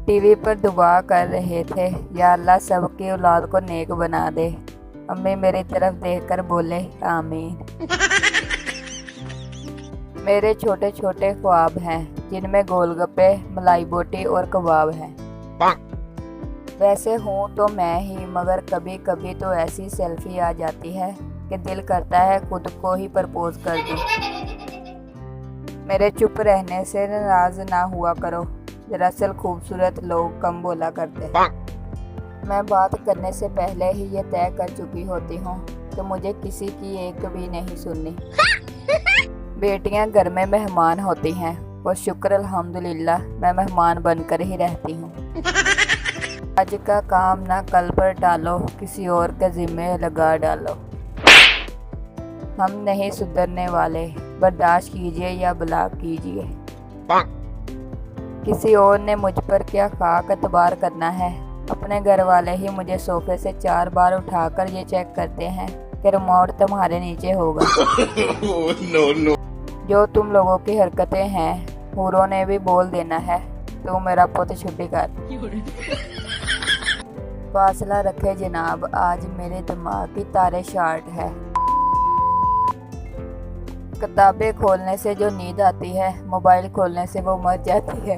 TV पर दुआ कर रहे थे, या अल्लाह सबकी औलाद को नेक बना दे। अम्मी मेरी तरफ देखकर बोले, आमीन। मेरे छोटे छोटे ख्वाब हैं, जिनमें गोलगप्पे, मलाई बोटी और कबाब हैं। वैसे हूँ तो मैं ही, मगर कभी कभी तो ऐसी सेल्फी आ जाती है कि दिल करता है खुद को ही प्रपोज कर दूं। मेरे चुप रहने से नाराज ना हुआ करो, दरअसल खूबसूरत लोग कम बोला करते हैं। मैं बात करने से पहले ही ये तय कर चुकी होती हूँ कि मुझे किसी की एक भी नहीं सुननी। बेटियां घर में मेहमान होती हैं और शुक्र अल्हम्दुलिल्लाह मैं मेहमान बनकर ही रहती हूँ। आज का काम ना कल पर टालो, किसी और के जिम्मे लगा डालो। हम नहीं सुधरने वाले, बर्दाश्त कीजिए या ब्लॉक कीजिए। किसी और ने मुझ पर क्या खाक एतबार करना है। अपने घर वाले ही मुझे सोफे से 4 बार उठाकर ये चेक करते हैं कि रिमोट तुम्हारे नीचे होगा। no. जो तुम लोगों की हरकतें हैं, हूरों ने भी बोल देना है, तू मेरा पुत छुट्टी कर। फासला रखे जनाब, आज मेरे दिमाग की तारे शार्ट है। किताबें खोलने से जो नींद आती है, मोबाइल खोलने से वो मर जाती है।